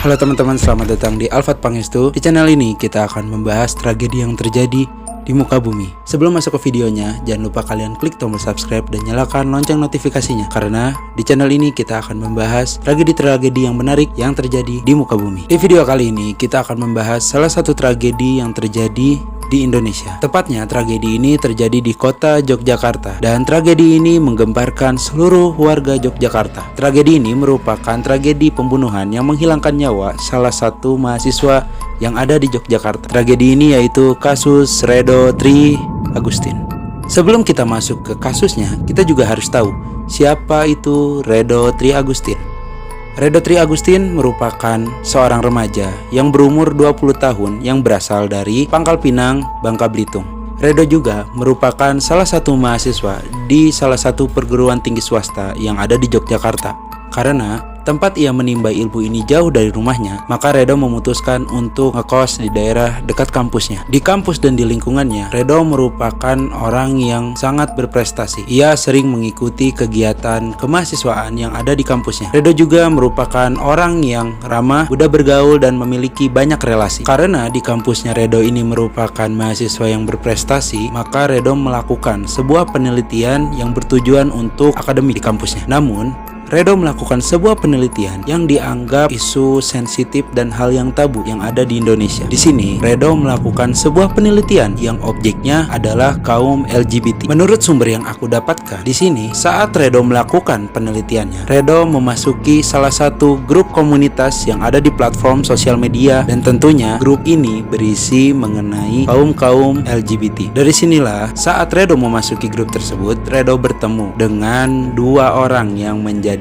Halo teman-teman, selamat datang di Alfat Pangestu. Di channel ini kita akan membahas tragedi yang terjadi di muka bumi. Sebelum masuk ke videonya, jangan lupa kalian klik tombol subscribe dan nyalakan lonceng notifikasinya, karena di channel ini kita akan membahas tragedi-tragedi yang menarik yang terjadi di muka bumi. Di video kali ini kita akan membahas salah satu tragedi yang terjadi di Indonesia. Tepatnya tragedi ini terjadi di kota Yogyakarta, dan tragedi ini menggemparkan seluruh warga Yogyakarta. Tragedi ini merupakan tragedi pembunuhan yang menghilangkan nyawa salah satu mahasiswa yang ada di Yogyakarta. Tragedi ini yaitu kasus Redo Tri Agustin. Sebelum kita masuk ke kasusnya, kita juga harus tahu siapa itu Redo Tri Agustin. Redo Tri Agustin merupakan seorang remaja yang berumur 20 tahun yang berasal dari Pangkal Pinang, Bangka Belitung. Redo juga merupakan salah satu mahasiswa di salah satu perguruan tinggi swasta yang ada di Yogyakarta. Karena tempat ia menimba ilmu ini jauh dari rumahnya, maka Redo memutuskan untuk ngekos di daerah dekat kampusnya. Di kampus dan di lingkungannya, Redo merupakan orang yang sangat berprestasi. Ia sering mengikuti kegiatan kemahasiswaan yang ada di kampusnya. Redo juga merupakan orang yang ramah, mudah bergaul, dan memiliki banyak relasi. Karena di kampusnya Redo ini merupakan mahasiswa yang berprestasi, maka Redo melakukan sebuah penelitian yang bertujuan untuk akademik di kampusnya. Namun, Redo melakukan sebuah penelitian yang dianggap isu sensitif dan hal yang tabu yang ada di Indonesia. Di sini, Redo melakukan sebuah penelitian yang objeknya adalah kaum LGBT. Menurut sumber yang aku dapatkan, di sini saat Redo melakukan penelitiannya, Redo memasuki salah satu grup komunitas yang ada di platform sosial media, dan tentunya grup ini berisi mengenai kaum LGBT. Dari sinilah saat Redo memasuki grup tersebut, Redo bertemu dengan dua orang yang menjadikan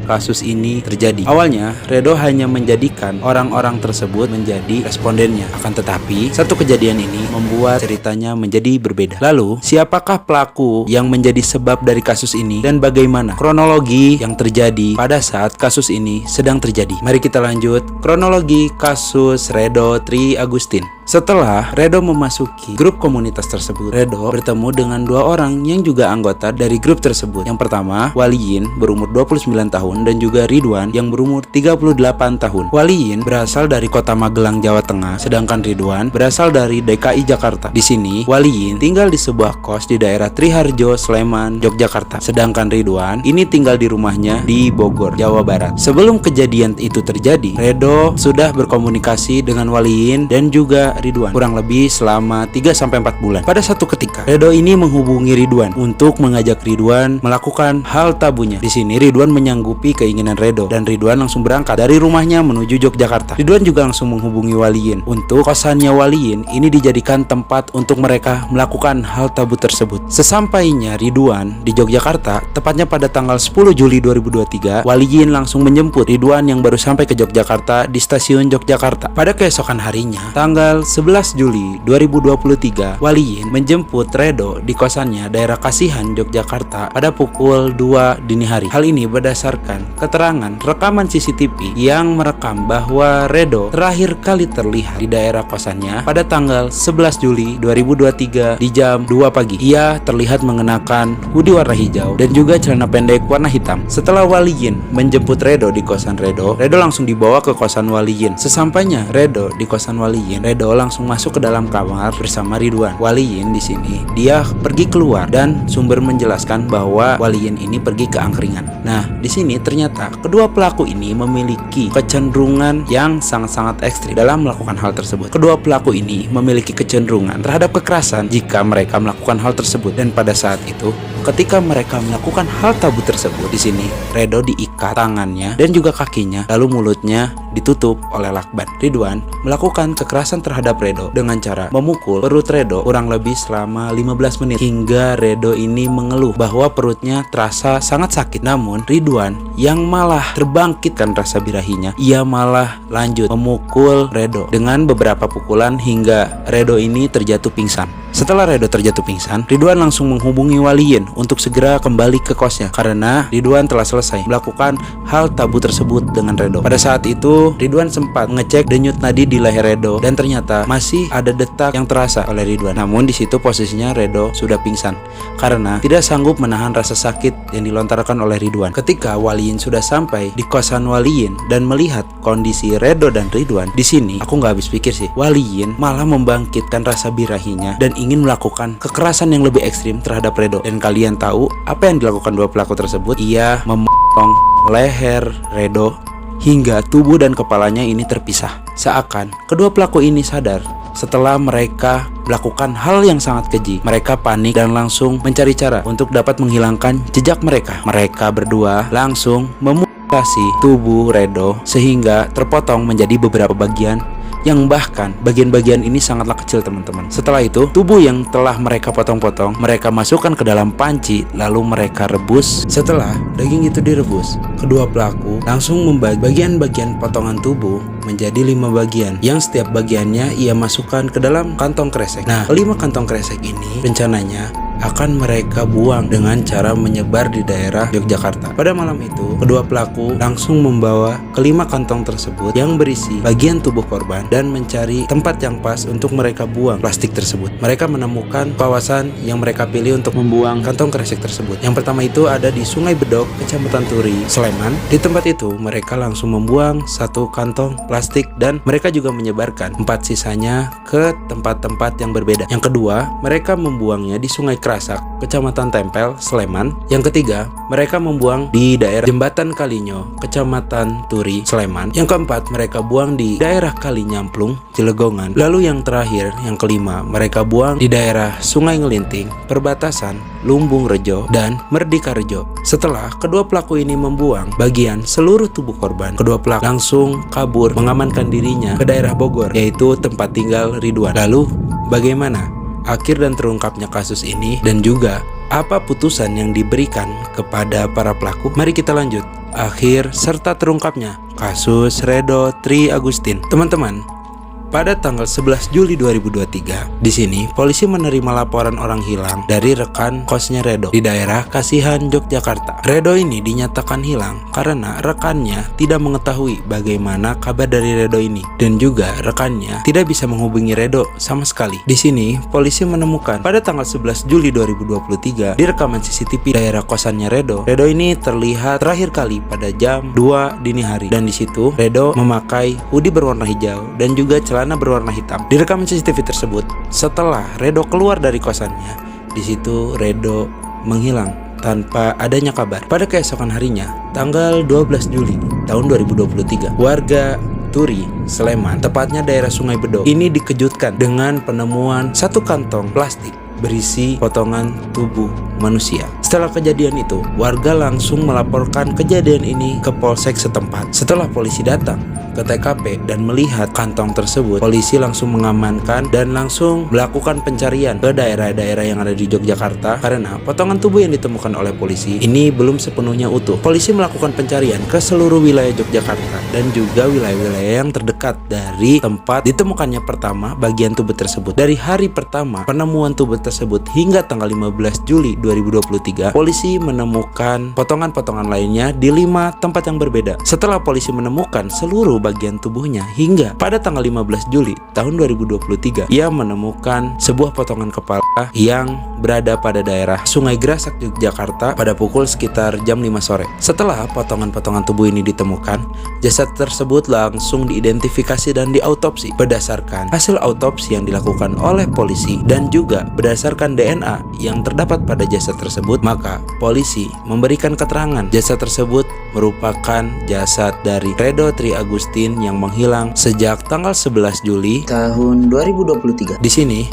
kasus ini terjadi. Awalnya, Redo hanya menjadikan orang-orang tersebut menjadi respondennya. Akan tetapi, satu kejadian ini membuat ceritanya menjadi berbeda. Lalu, siapakah pelaku yang menjadi sebab dari kasus ini, dan bagaimana kronologi yang terjadi pada saat kasus ini sedang terjadi? Mari kita lanjut kronologi kasus Redo Tri Agustin. Setelah Redo memasuki grup komunitas tersebut, Redo bertemu dengan dua orang yang juga anggota dari grup tersebut. Yang pertama, Waliyin berumur 29 tahun dan juga Ridwan yang berumur 38 tahun. Waliyin berasal dari kota Magelang, Jawa Tengah, sedangkan Ridwan berasal dari DKI Jakarta. Di sini, Waliyin tinggal di sebuah kos di daerah Triharjo, Sleman, Yogyakarta. Sedangkan Ridwan ini tinggal di rumahnya di Bogor, Jawa Barat. Sebelum kejadian itu terjadi, Redo sudah berkomunikasi dengan Waliyin dan juga Ridwan kurang lebih selama 3-4 bulan. Pada satu ketika, Redo ini menghubungi Ridwan untuk mengajak Ridwan melakukan hal tabunya. Di sini Ridwan menyanggupi keinginan Redo, dan Ridwan langsung berangkat dari rumahnya menuju Yogyakarta. Ridwan juga langsung menghubungi Waliyin untuk kosannya Waliyin ini dijadikan tempat untuk mereka melakukan hal tabu tersebut. Sesampainya Ridwan di Yogyakarta, tepatnya pada tanggal 10 Juli 2023, Waliyin langsung menjemput Ridwan yang baru sampai ke Yogyakarta di stasiun Yogyakarta. Pada keesokan harinya, tanggal 11 Juli 2023, Waliyin menjemput Redo di kosannya daerah Kasihan, Yogyakarta pada pukul 2 dini hari. Hal ini berdasarkan keterangan rekaman CCTV yang merekam bahwa Redo terakhir kali terlihat di daerah kosannya pada tanggal 11 Juli 2023 di jam 2 pagi. Ia terlihat mengenakan hoodie warna hijau dan juga celana pendek warna hitam. Setelah Waliyin menjemput Redo di kosan Redo, Redo langsung dibawa ke kosan Waliyin. Sesampainya Redo di kosan Waliyin, Redo langsung masuk ke dalam kamar bersama Ridwan. Waliyin di sini dia pergi keluar, dan sumber menjelaskan bahwa Waliyin ini pergi ke angkringan. Nah, di sini ternyata kedua pelaku ini memiliki kecenderungan yang sangat-sangat ekstrim dalam melakukan hal tersebut. Kedua pelaku ini memiliki kecenderungan terhadap kekerasan jika mereka melakukan hal tersebut, dan pada saat itu ketika mereka melakukan hal tabu tersebut, di sini Redo diikat tangannya dan juga kakinya, lalu mulutnya ditutup oleh lakban. Ridwan melakukan kekerasan terhadap Redo dengan cara memukul perut Redo kurang lebih selama 15 menit hingga Redo ini mengeluh bahwa perutnya terasa sangat sakit. Namun Ridwan yang malah terbangkitkan rasa birahinya, ia malah lanjut memukul Redo dengan beberapa pukulan hingga Redo ini terjatuh pingsan. Setelah Redo terjatuh pingsan, Ridwan langsung menghubungi Waliyin untuk segera kembali ke kosnya karena Ridwan telah selesai melakukan hal tabu tersebut dengan Redo. Pada saat itu, Ridwan sempat mengecek denyut nadi di leher Redo, dan ternyata ternyata masih ada detak yang terasa oleh Ridwan. Namun di situ posisinya Redo sudah pingsan karena tidak sanggup menahan rasa sakit yang dilontarkan oleh Ridwan. Ketika Waliin sudah sampai di kosan Waliin dan melihat kondisi Redo dan Ridwan, di sini aku nggak habis pikir sih. Waliin malah membangkitkan rasa birahinya dan ingin melakukan kekerasan yang lebih ekstrim terhadap Redo. Dan kalian tahu apa yang dilakukan dua pelaku tersebut? Ia memotong leher Redo hingga tubuh dan kepalanya ini terpisah. Seakan kedua pelaku ini sadar setelah mereka melakukan hal yang sangat keji. Mereka panik dan langsung mencari cara untuk dapat menghilangkan jejak mereka. Mereka berdua langsung memutilasi tubuh Redo sehingga terpotong menjadi beberapa bagian, yang bahkan bagian-bagian ini sangatlah kecil teman-teman. Setelah itu, tubuh yang telah mereka potong-potong mereka masukkan ke dalam panci, lalu mereka rebus. Setelah daging itu direbus, kedua pelaku langsung membagi bagian-bagian potongan tubuh menjadi 5 bagian, yang setiap bagiannya ia masukkan ke dalam kantong kresek. Nah, 5 kantong kresek ini rencananya akan mereka buang dengan cara menyebar di daerah Yogyakarta. Pada malam itu, kedua pelaku langsung membawa kelima kantong tersebut yang berisi bagian tubuh korban dan mencari tempat yang pas untuk mereka buang plastik tersebut. Mereka menemukan kawasan yang mereka pilih untuk membuang kantong kresek tersebut. Yang pertama itu ada di Sungai Bedok, Kecamatan Turi, Sleman. Di tempat itu, mereka langsung membuang 1 kantong plastik dan mereka juga menyebarkan 4 sisanya ke tempat-tempat yang berbeda. Yang kedua, mereka membuangnya di Sungai Kerasak, Kecamatan Tempel, Sleman. Yang ketiga, mereka membuang di daerah Jembatan Kalinyo, Kecamatan Turi, Sleman. Yang keempat, mereka buang di daerah Kalinyamplung, Cilegongan. Lalu yang terakhir, yang kelima, mereka buang di daerah Sungai Ngelinting, perbatasan Lumbung Rejo dan Merdeka Rejo. Setelah kedua pelaku ini membuang bagian seluruh tubuh korban, kedua pelaku langsung kabur mengamankan dirinya ke daerah Bogor, yaitu tempat tinggal Ridwan. Lalu bagaimana akhir dan terungkapnya kasus ini dan juga apa putusan yang diberikan kepada para pelaku? Mari kita lanjut. Akhir serta terungkapnya kasus Redo Tri Agustin. Teman-teman, pada tanggal 11 Juli 2023, di sini polisi menerima laporan orang hilang dari rekan kosnya Redo di daerah Kasihan, Yogyakarta. Redo ini dinyatakan hilang karena rekannya tidak mengetahui bagaimana kabar dari Redo ini dan juga rekannya tidak bisa menghubungi Redo sama sekali. Di sini polisi menemukan pada tanggal 11 Juli 2023 di rekaman CCTV daerah kosannya Redo. Redo ini terlihat terakhir kali pada jam 2 dini hari dan di situ Redo memakai hoodie berwarna hijau dan juga celana berwarna hitam. Di rekaman CCTV tersebut, setelah Redo keluar dari kosannya, di situ Redo menghilang tanpa adanya kabar. Pada keesokan harinya, tanggal 12 Juli tahun 2023, warga Turi, Sleman, tepatnya daerah Sungai Bedok, ini dikejutkan dengan penemuan 1 kantong plastik berisi potongan tubuh manusia. Setelah kejadian itu, warga langsung melaporkan kejadian ini ke polsek setempat. Setelah polisi datang ke TKP dan melihat kantong tersebut, polisi langsung mengamankan dan langsung melakukan pencarian ke daerah-daerah yang ada di Yogyakarta karena potongan tubuh yang ditemukan oleh polisi ini belum sepenuhnya utuh. Polisi melakukan pencarian ke seluruh wilayah Yogyakarta dan juga wilayah-wilayah yang terdekat dari tempat ditemukannya pertama bagian tubuh tersebut. Dari hari pertama penemuan tubuh tersebut hingga tanggal 15 Juli 2023, polisi menemukan potongan-potongan lainnya di 5 tempat yang berbeda. Setelah polisi menemukan seluruh bagian tubuhnya hingga pada tanggal 15 Juli tahun 2023, ia menemukan sebuah potongan kepala yang berada pada daerah Sungai Kerasak, Yogyakarta pada pukul sekitar jam 5 sore. Setelah potongan-potongan tubuh ini ditemukan, jasad tersebut langsung diidentifikasi dan diautopsi. Berdasarkan hasil autopsi yang dilakukan oleh polisi dan juga berdasarkan DNA yang terdapat pada jasad tersebut, maka polisi memberikan keterangan jasad tersebut merupakan jasad dari Redo Tri Agustin yang menghilang sejak tanggal 11 Juli tahun 2023. Di sini,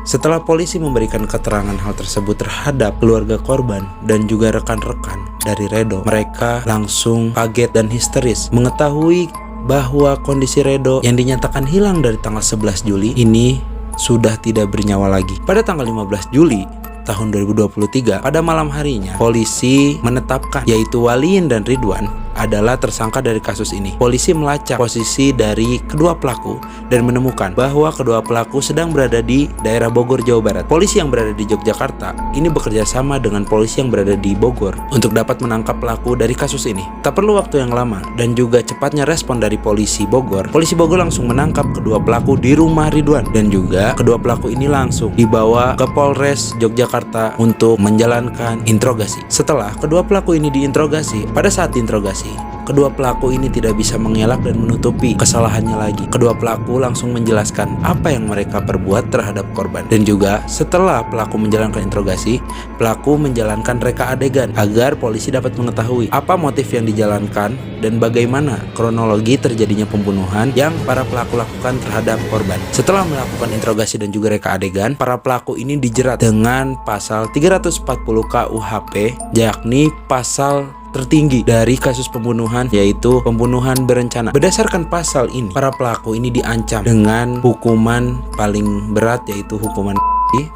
setelah polisi memberikan keterangan hal tersebut terhadap keluarga korban dan juga rekan-rekan dari Redo, mereka langsung kaget dan histeris mengetahui bahwa kondisi Redo yang dinyatakan hilang dari tanggal 11 Juli ini sudah tidak bernyawa lagi. Pada tanggal 15 Juli tahun 2023, pada malam harinya, polisi menetapkan yaitu Waliin dan Ridwan adalah tersangka dari kasus ini. Polisi melacak posisi dari kedua pelaku dan menemukan bahwa kedua pelaku sedang berada di daerah Bogor, Jawa Barat. Polisi yang berada di Yogyakarta ini bekerja sama dengan polisi yang berada di Bogor untuk dapat menangkap pelaku dari kasus ini. Tak perlu waktu yang lama dan juga cepatnya respon dari polisi Bogor langsung menangkap kedua pelaku di rumah Ridwan, dan juga kedua pelaku ini langsung dibawa ke Polres Yogyakarta untuk menjalankan interogasi. Setelah kedua pelaku ini diinterogasi, pada saat diinterogasi, kedua pelaku ini tidak bisa mengelak dan menutupi kesalahannya lagi. Kedua pelaku langsung menjelaskan apa yang mereka perbuat terhadap korban. Dan juga setelah pelaku menjalankan interogasi, pelaku menjalankan reka adegan agar polisi dapat mengetahui apa motif yang dijalankan dan bagaimana kronologi terjadinya pembunuhan yang para pelaku lakukan terhadap korban. Setelah melakukan interogasi dan juga reka adegan, para pelaku ini dijerat dengan pasal 340 KUHP, yakni pasal tertinggi dari kasus pembunuhan, yaitu pembunuhan berencana. Berdasarkan pasal ini, para pelaku ini diancam dengan hukuman paling berat, yaitu hukuman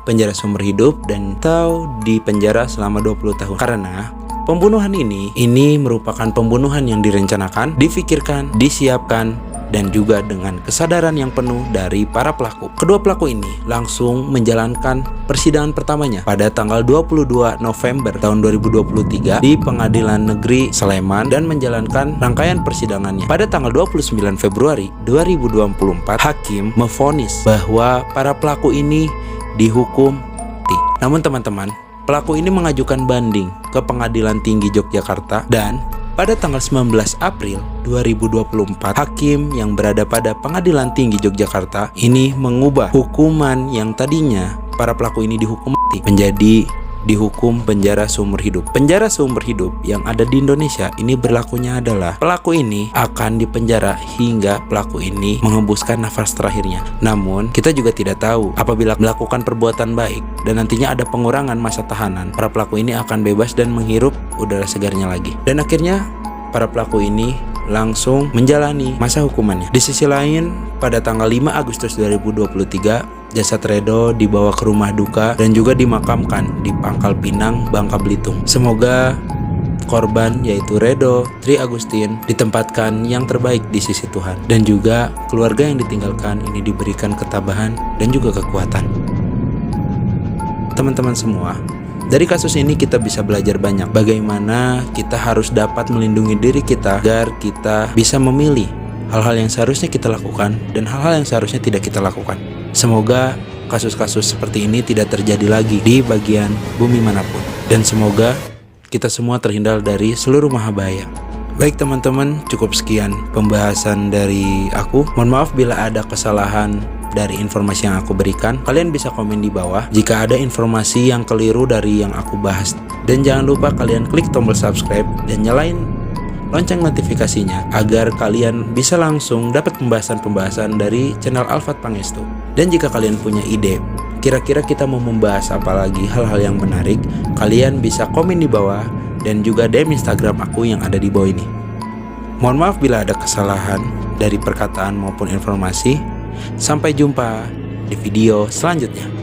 penjara seumur hidup dan atau di penjara selama 20 tahun. Karena pembunuhan ini merupakan pembunuhan yang direncanakan, difikirkan, disiapkan, dan juga dengan kesadaran yang penuh dari para pelaku. Kedua pelaku ini langsung menjalankan persidangan pertamanya pada tanggal 22 November tahun 2023 di Pengadilan Negeri Sleman dan menjalankan rangkaian persidangannya. Pada tanggal 29 Februari 2024, hakim memvonis bahwa para pelaku ini dihukum mati. Namun teman-teman, pelaku ini mengajukan banding ke Pengadilan Tinggi Yogyakarta, dan pada tanggal 19 April 2024, hakim yang berada pada Pengadilan Tinggi Yogyakarta ini mengubah hukuman yang tadinya para pelaku ini dihukum mati menjadi dihukum penjara seumur hidup. Penjara seumur hidup yang ada di Indonesia ini berlakunya adalah pelaku ini akan dipenjara hingga pelaku ini mengembuskan nafas terakhirnya. Namun kita juga tidak tahu apabila melakukan perbuatan baik dan nantinya ada pengurangan masa tahanan, para pelaku ini akan bebas dan menghirup udara segarnya lagi. Dan akhirnya para pelaku ini langsung menjalani masa hukumannya. Di sisi lain, pada tanggal 5 Agustus 2023, jasad Redo dibawa ke rumah duka dan juga dimakamkan di Pangkal Pinang, Bangka Belitung. Semoga korban yaitu Redo Tri Agustin ditempatkan yang terbaik di sisi Tuhan, dan juga keluarga yang ditinggalkan ini diberikan ketabahan dan juga kekuatan. Teman-teman semua, dari kasus ini kita bisa belajar banyak bagaimana kita harus dapat melindungi diri kita agar kita bisa memilih hal-hal yang seharusnya kita lakukan dan hal-hal yang seharusnya tidak kita lakukan. Semoga kasus-kasus seperti ini tidak terjadi lagi di bagian bumi manapun, dan semoga kita semua terhindar dari seluruh mahabahaya. Baik teman-teman, cukup sekian pembahasan dari aku. Mohon maaf bila ada kesalahan dari informasi yang aku berikan. Kalian bisa komen di bawah jika ada informasi yang keliru dari yang aku bahas. Dan jangan lupa kalian klik tombol subscribe dan nyalain lonceng notifikasinya agar kalian bisa langsung dapat pembahasan-pembahasan dari channel Alfat Pangestu. Dan jika kalian punya ide, kira-kira kita mau membahas apa lagi hal-hal yang menarik, kalian bisa komen di bawah dan juga DM Instagram aku yang ada di bawah ini. Mohon maaf bila ada kesalahan dari perkataan maupun informasi. Sampai jumpa di video selanjutnya.